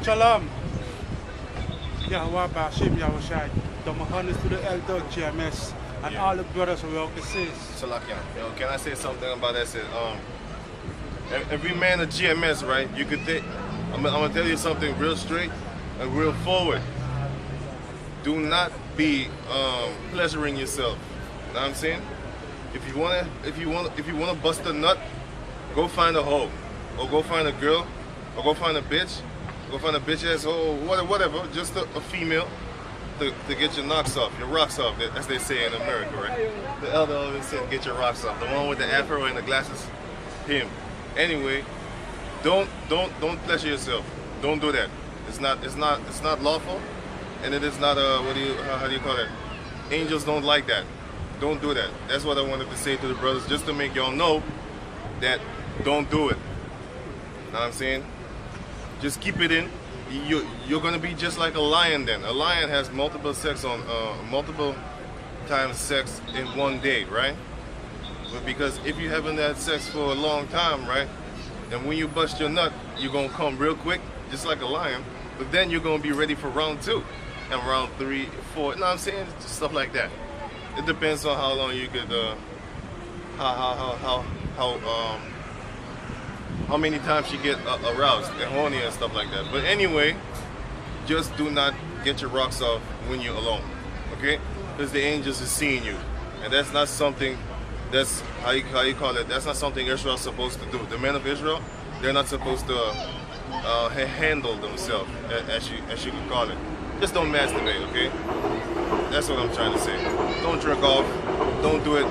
Shalom. Yahweh Bashim Yahushai. The Mahanis to the elder GMS and all the brothers who all can say. Salakia. Can I say something about that? Every man a GMS, right? You could think. I'm gonna tell you something real straight and real forward. Do not be pleasuring yourself. You know what I'm saying? If you wanna bust a nut, go find a hoe, or go find a girl, or go find a bitch, ass hoe, whatever, just a female to get your rocks off, as they say in America, right? The elder always said, get your rocks off. The one with the afro and the glasses, him. Anyway, don't pleasure yourself. Don't do that. It's not lawful, and it is not how do you call it? Angels don't like that. Don't do that. That's what I wanted to say to the brothers, just to make y'all know that don't do it. Know what I'm saying? Just keep it in. You're gonna be just like a lion then. A lion has multiple times sex in one day, right? But because if you haven't had sex for a long time, right? Then when you bust your nut, you're gonna come real quick, just like a lion. But then you're gonna be ready for round 2 and round 3, 4. You know what I'm saying? Just stuff like that. It depends on how long you could, how many times you get aroused and horny and stuff like that. But anyway, just do not get your rocks off when you're alone, okay? Because the angels is seeing you, and that's not something. That's how you call it. That's not something Israel's supposed to do. The men of Israel, they're not supposed to handle themselves, as you could call it. Just don't masturbate, okay? That's what I'm trying to say. Don't jerk off. Don't do it.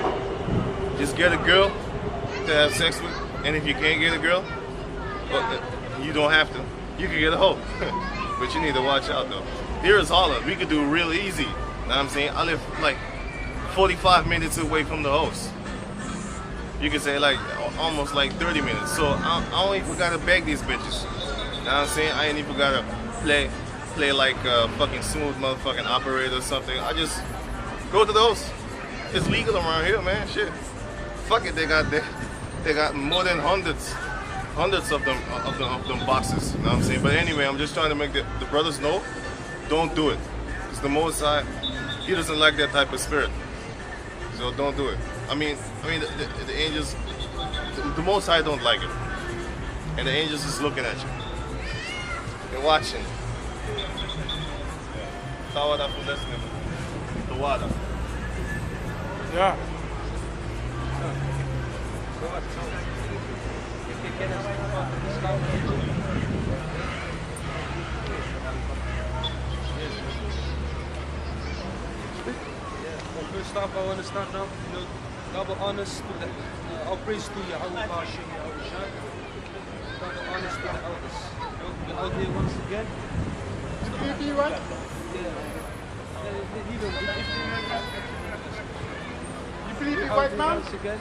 Just get a girl to have sex with, and if you can't get a girl, well, you don't have to. You can get a hoe, but you need to watch out though. Here is Holland. We could do real easy. You know what I'm saying? I live like 45 minutes away from the host. You can say like almost like 30 minutes. So I don't even gotta beg these bitches. You know what I'm saying? I ain't even gotta play like a fucking smooth motherfucking operator or something. I just go to the host. It's legal around here, man. Shit. Fuck it. They got more than hundreds of them boxes. You know what I'm saying? But anyway, I'm just trying to make the brothers know. Don't do it. Because the Most High, He doesn't like that type of spirit. So don't do it. I mean, the angels, the Most High don't like it, and the angels is looking at you. They're watching. Tawada from listening. Tawada. Yeah. First off, I want to start off, double honors to the, all praise to Yahweh Bashim Yahushai. Double honors to the elders. We're out here once again. You what? You believe it right now? Once again,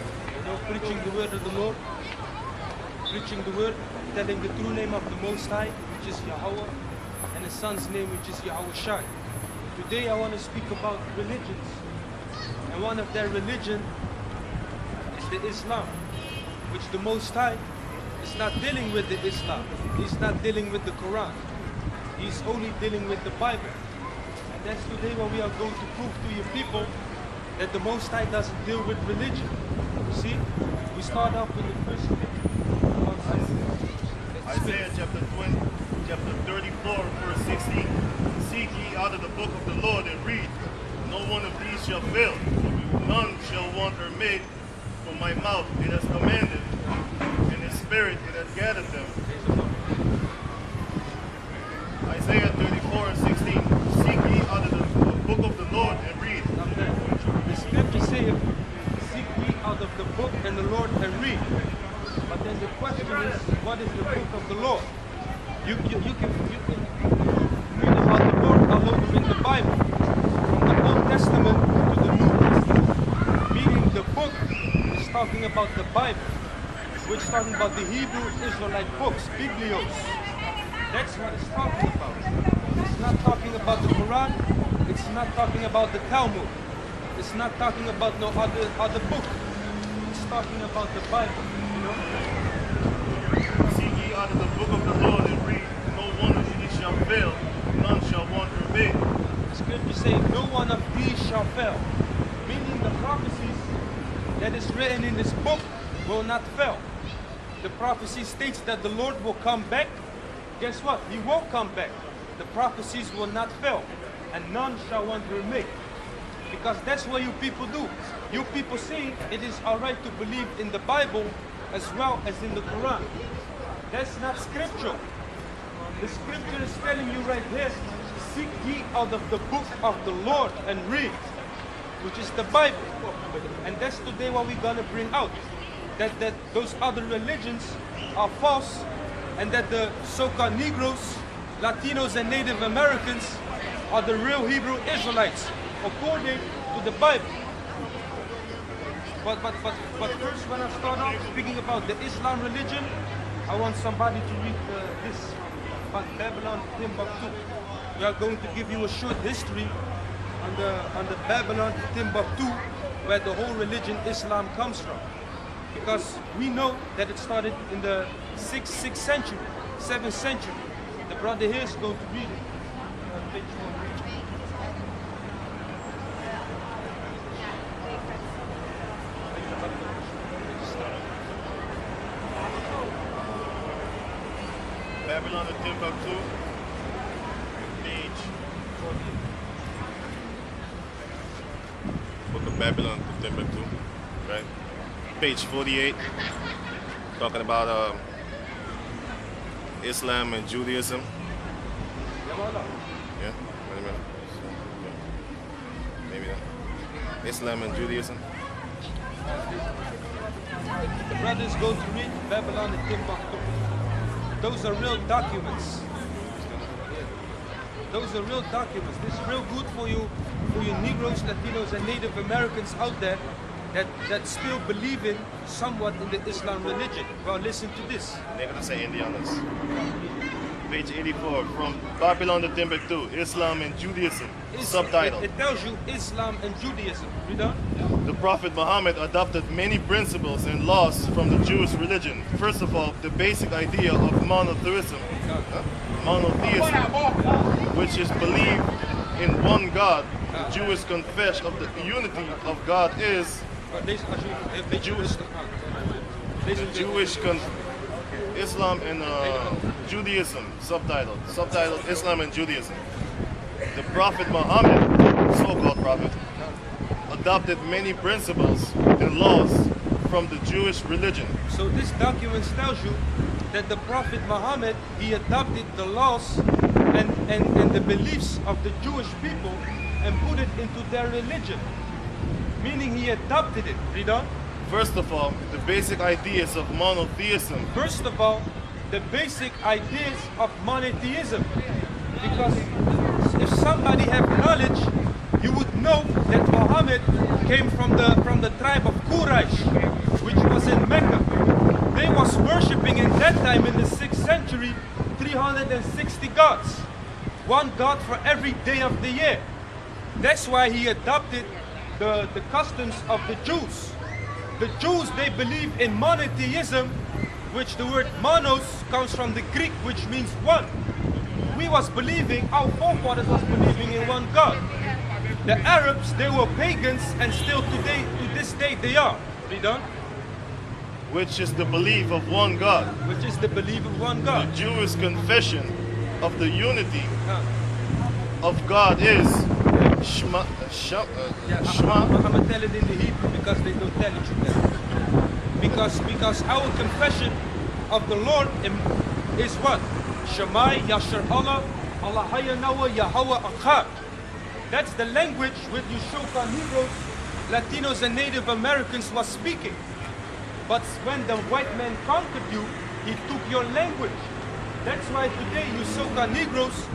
preaching the word of the Lord, preaching the word, telling the true name of the Most High, which is Yahweh, and His Son's name, which is Yahushai. Today, I want to speak about religions. And one of their religion is the Islam, which the Most High is not dealing with the Islam. He's not dealing with the Quran. He's only dealing with the Bible. And that's today what we are going to prove to you people, that the Most High doesn't deal with religion. See, we start off with the first Isaiah chapter 34, verse 16. Seek ye out of the book of the Lord and read. No one of these shall fail. None shall want or make. From my mouth it has commanded, and His spirit it has gathered them. Isaiah 34 and 16. Seek ye out of the book of the Lord and read. The scripture says, seek ye out of the book and the Lord and read. But then the question is, what is the book of the Lord? You can read about the Lord all over in the Bible. From the Old Testament to the New Testament. Meaning the book is talking about the Bible, which is talking about the Hebrew Israelite books, Biblios. That's what it's talking about. It's not talking about the Quran. It's not talking about the Talmud. It's not talking about no other book. It's talking about the Bible. Seek ye out of the book of the Lord and read. No one of these shall one of these shall fail. Meaning the prophecies that is written in this book will not fail. The prophecy states that the Lord will come back. Guess what? He will come back. The prophecies will not fail, and none shall want to remain. Because that's what you people do. You people say it is alright to believe in the Bible as well as in the Quran. That's not scripture. The scripture is telling you right here, seek ye out of the book of the Lord and read, which is the Bible. And that's today what we're gonna bring out. That those other religions are false, and that the so-called Negroes, Latinos, and Native Americans are the real Hebrew Israelites, according to the Bible. But first, when I start off speaking about the Islam religion, I want somebody to read this about Babylon, Timbuktu. We are going to give you a short history on the Babylon, Timbuktu, where the whole religion Islam comes from. Because we know that it started in the 6th century, 7th century. The brother here is going to read it. Page 1. Babylon and Timbuktu, page 14. Book of Babylon to Timbuktu, right? Page 48, talking about Islam and Judaism. Yeah, wait a minute. Maybe not. Islam and Judaism. The brother is going to read Babylon and Timbuktu. Those are real documents. Those are real documents. This is real good for you Negroes, Latinos, and Native Americans out there that still believe in somewhat in the Islam religion. Well, listen to this. They're gonna say Indianas. Page 84, from Babylon to Timbuktu, Islam and Judaism. Subtitle. It tells you Islam and Judaism. Read on. The Prophet Muhammad adopted many principles and laws from the Jewish religion. First of all, the basic idea of monotheism, which is belief in one God. The Jewish confession of the unity of God is Islam and Judaism. Subtitle Islam and Judaism. The Prophet Muhammad, so-called prophet, adopted many principles and laws from the Jewish religion. So this document tells you that the Prophet Muhammad, he adopted the laws and the beliefs of the Jewish people and put it into their religion. Meaning he adopted it. Read on. First of all, the basic ideas of monotheism. First of all, the basic ideas of monotheism. Because if somebody have knowledge, you would know that Muhammad came from the tribe of Quraysh, which was in Mecca. They was worshipping in that time in the 6th century 360 gods. One god for every day of the year. That's why he adopted the customs of the Jews. The Jews, they believe in monotheism, which the word monos comes from the Greek, which means one. We was believing, our forefathers was believing in one God. The Arabs, they were pagans, and still today, to this day, they are. Read on. Which is the belief of one God. Which is the belief of one God. The Jewish confession of the unity of God is Shema. I'm gonna tell it in the Hebrew because they don't tell it you better. Because our confession of the Lord is what? Shema Yashar Allah, Allah Hayanawa Yahweh Akhar. That's the language with Yushoka Negroes, Latinos, and Native Americans was speaking. But when the white man conquered you, he took your language. That's why today Yushoka Negroes,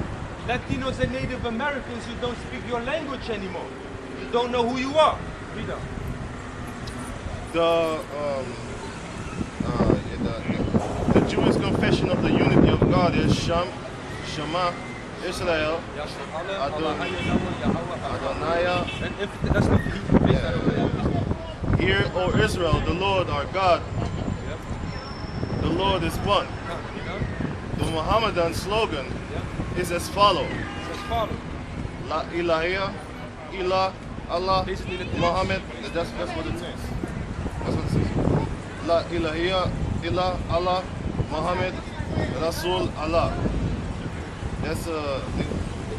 Latinos, and Native Americans, you don't speak your language anymore. You don't know who you are. Read on. The Jewish confession of the unity of God is Shema Israel Adonai. Hear, O Israel, the Lord our God, the Lord is one. The Muhammadan slogan is as follows. La ilaha ilah, Allah, Is it in the Muhammad. That's what it says. That's what it says. La ilaha illa Allah, Muhammad, Rasul Allah. That's The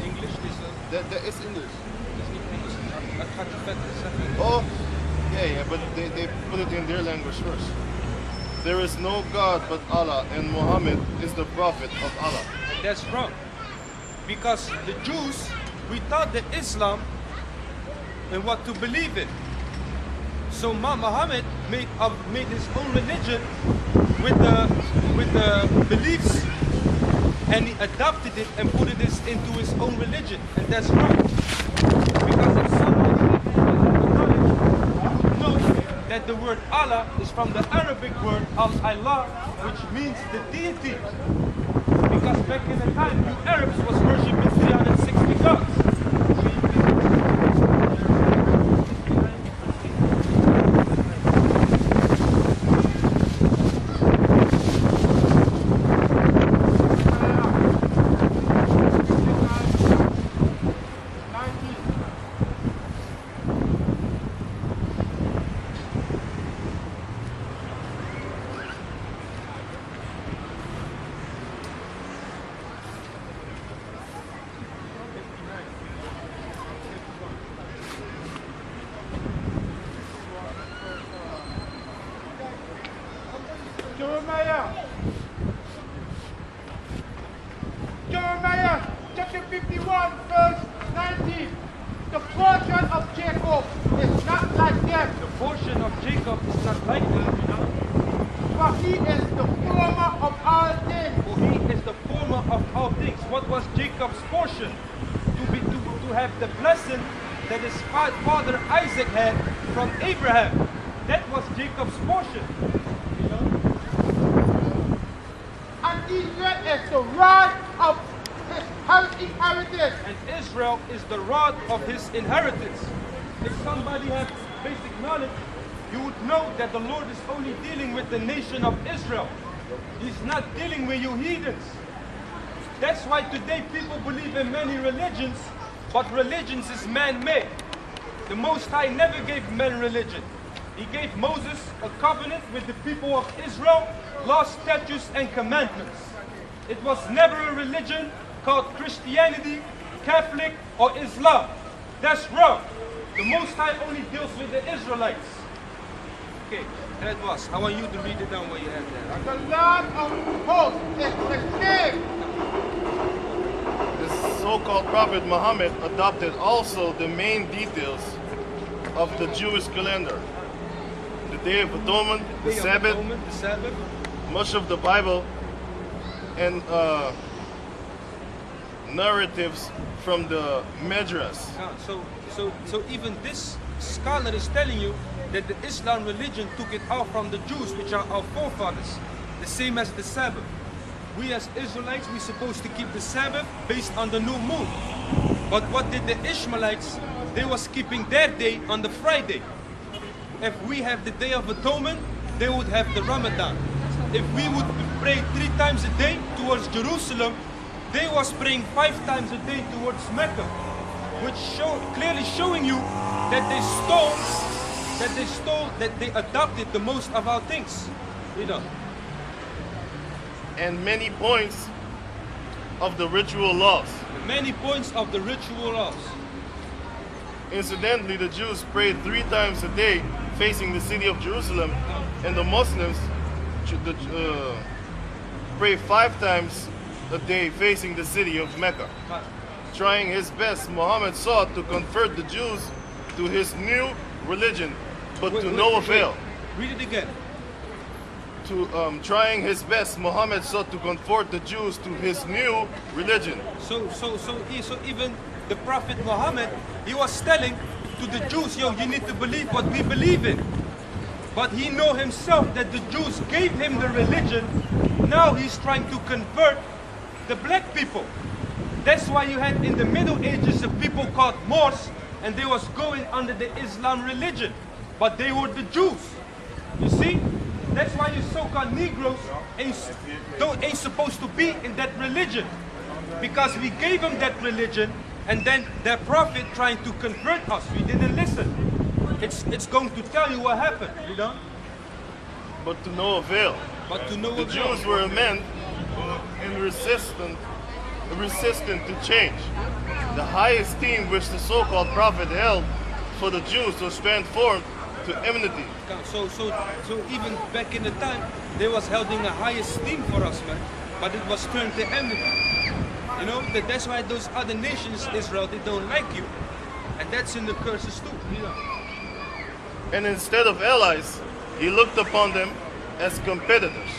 English is that is English. Al-Khatafat. Oh, yeah, but they put it in their language first. There is no God but Allah, and Muhammad is the prophet of Allah. That's wrong. Because the Jews, we taught the Islam and what to believe in. So Muhammad made his own religion with the beliefs, and he adopted it and put it into his own religion, and that's wrong. Because if somebody knows that the word Allah is from the Arabic word al-Allah, which means the deity. Because back in the time, you Arabs was worshipping 360 gods. Jeremiah chapter 51 verse 19. The portion of Jacob is not like them, The portion of Jacob is not like them, for he is the former of all things. for he is the former of all things. What was Jacob's portion? To have the blessing that his father Isaac had from Abraham. That was Jacob's portion. You know? And Israel is the rod of his inheritance. And Israel is the rod of his inheritance. If somebody has basic knowledge, you would know that the Lord is only dealing with the nation of Israel. He's not dealing with you heathens. That's why today people believe in many religions, but religions is man-made. The Most High never gave men religion. He gave Moses a covenant with the people of Israel, laws, statutes, and commandments. It was never a religion called Christianity, Catholic, or Islam. That's wrong. The Most High only deals with the Israelites. Okay, that was. I want you to read it down where you have that. The Lord of hosts is his name. The so-called Prophet Muhammad adopted also the main details of the Jewish calendar. The Day of Atonement, the Day of Sabbath, Atonement, the Sabbath. much of the Bible, and narratives from the Midrash. So even this scholar is telling you that the Islam religion took it out from the Jews, which are our forefathers, the same as the Sabbath. We as Israelites, we're supposed to keep the Sabbath based on the new moon. But what did the Ishmaelites? They was keeping their day on the Friday. If we have the Day of Atonement, they would have the Ramadan. If we would pray 3 times a day towards Jerusalem, they was praying 5 times a day towards Mecca, which clearly showing you that they adopted the most of our things. You know. And many points of the ritual laws. Many points of the ritual laws. Incidentally, the Jews prayed 3 times a day facing the city of Jerusalem, and the Muslims pray 5 times a day facing the city of Mecca. Trying his best, Muhammad sought to convert the Jews to his new religion, but to no avail. Read it again. Trying his best, Muhammad sought to convert the Jews to his new religion. So even the Prophet Muhammad, he was telling to the Jews, yo, you need to believe what we believe in. But he know himself that the Jews gave him the religion. Now he's trying to convert the black people. That's why you had in the Middle Ages a people called Moors, and they was going under the Islam religion. But they were the Jews. You see? That's why you so-called Negroes ain't supposed to be in that religion. Because we gave them that religion, And then their prophet trying to convert us. We didn't listen. It's going to tell you what happened. You know? But to no avail. But to no The avail. Jews were men in resistant to change. The high esteem which the so-called prophet held for the Jews was transformed to enmity. So even back in the time, they was holding a high esteem for us, man. But it was turned to enmity. You know, that's why those other nations, Israel, they don't like you. And that's in the curses too. You know? And instead of allies, he looked upon them as competitors.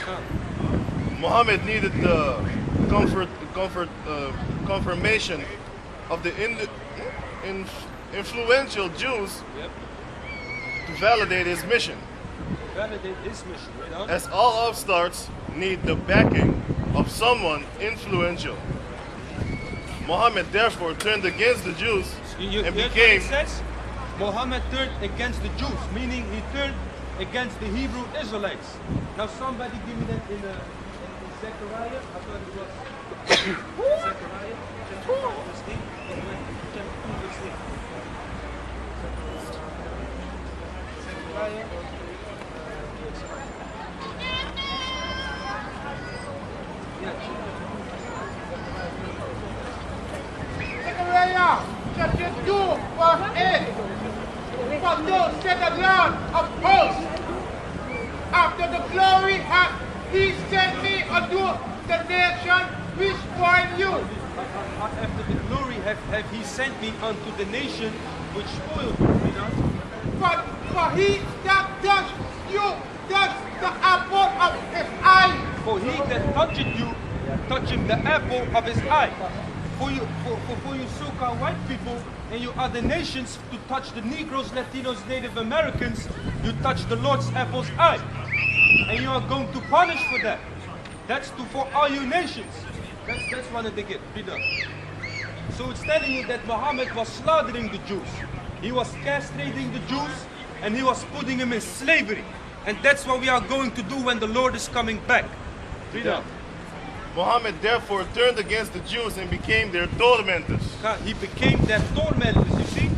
Muhammad needed the confirmation of the influential Jews to validate his mission. Validate his mission, you know? As all upstarts need the backing of someone influential. Muhammad therefore turned against the Jews and became... It says? Muhammad turned against the Jews, meaning he turned against the Hebrew Israelites. Now somebody give me that in Zechariah. I thought it was Zechariah. Chapter 5, verse 8. Chapter 2, verse 8. Zechariah. Zechariah chapter 2, verse 8. For thus said the Lord of hosts, after the glory hath he sent me unto the nation which spoiled you. After the glory have he sent me unto the nation which spoiled you, you know? For he that touched you, touched the apple of his eye. For he that touched you, touching the apple of his eye. For you so-called white people and you other nations to touch the Negroes, Latinos, Native Americans, you touch the Lord's apple's eye. And you are going to punish for that. That's for all you nations. That's one of the get. So it's telling you that Muhammad was slaughtering the Jews. He was castrating the Jews and he was putting them in slavery. And that's what we are going to do when the Lord is coming back. Read on. Muhammad therefore turned against the Jews and became their tormentors. He became their tormentors, you see?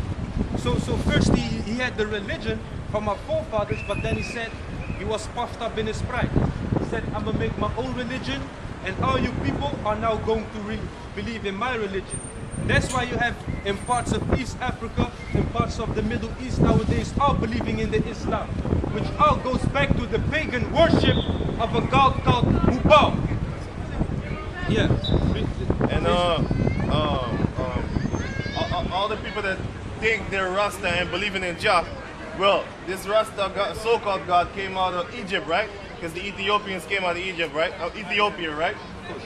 So first he had the religion from our forefathers, but then he said he was puffed up in his pride. He said, I'm going to make my own religion, and all you people are now going to believe in my religion. That's why you have in parts of East Africa, in parts of the Middle East nowadays, all believing in the Islam, which all goes back to the pagan worship of a god called Hubal. Yeah. And all the people that think they're Rasta and believing in Jah, well, this Rasta god, so-called God came out of Egypt, right? Because the Ethiopians came out of Egypt, right? Ethiopia, right?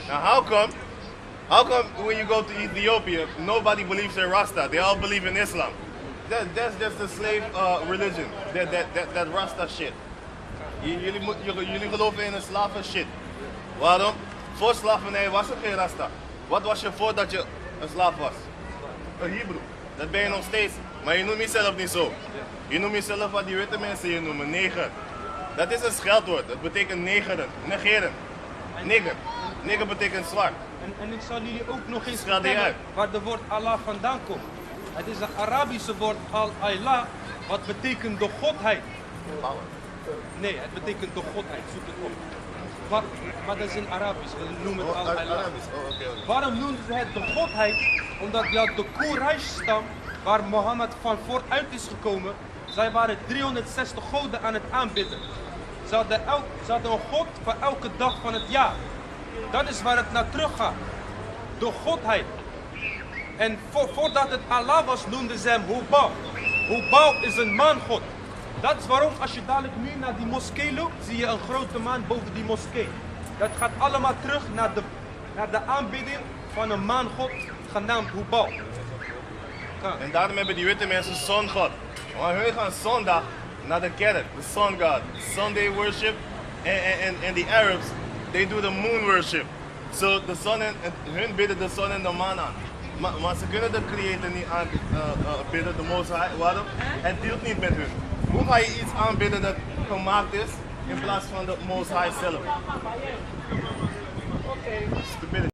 Now how come when you go to Ethiopia, nobody believes they're Rasta? They all believe in Islam. That's just the slave religion, that Rasta shit. Jullie geloven in een slaven shit. Waarom? Voor slavernij was er geen Rasta. Wat was je voordat je een slaaf was? Een Hebrew. Dat ben je nog steeds. Maar je noemt jezelf niet zo. Je noemt jezelf wat die witte mensen je noemen, neger. Dat is een scheldwoord. Dat betekent negeren, negeren. Nigger. Nigger betekent zwart. En ik zal jullie ook nog eens vertellen waar de woord Allah vandaan komt. Het is een Arabische woord al-Allah, wat betekent de godheid. Nee, het betekent de godheid, zoek het op. Maar dat is in Arabisch, we noemen het al-Allah. Waarom noemen ze het de godheid? Omdat je had de Quraysh-stam, waar Mohammed van vooruit is gekomen, zij waren 360 goden aan het aanbidden. Ze hadden een god voor elke dag van het jaar. Dat is waar het naar terug gaat. De godheid. En voordat het Allah was, noemden ze hem Hubal. Hubal is een maangod. Dat is waarom, als je dadelijk nu naar die moskee loopt, zie je een grote maan boven die moskee. Dat gaat allemaal terug naar de aanbidding van een maangod genaamd Hubal. En daarom hebben die witte mensen zongod. Want hun gaan zondag naar de kerk, de sun god, Sunday worship. En the Arabs, they do the moon worship. So the sun hun bidden de zon en de maan aan. Maar ze kunnen de creator niet aanbidden, de Most High. Waarom? Het deelt niet met hun. Hoe ga je iets aanbidden dat gemaakt is in plaats van de Most High zelf? Stupidity.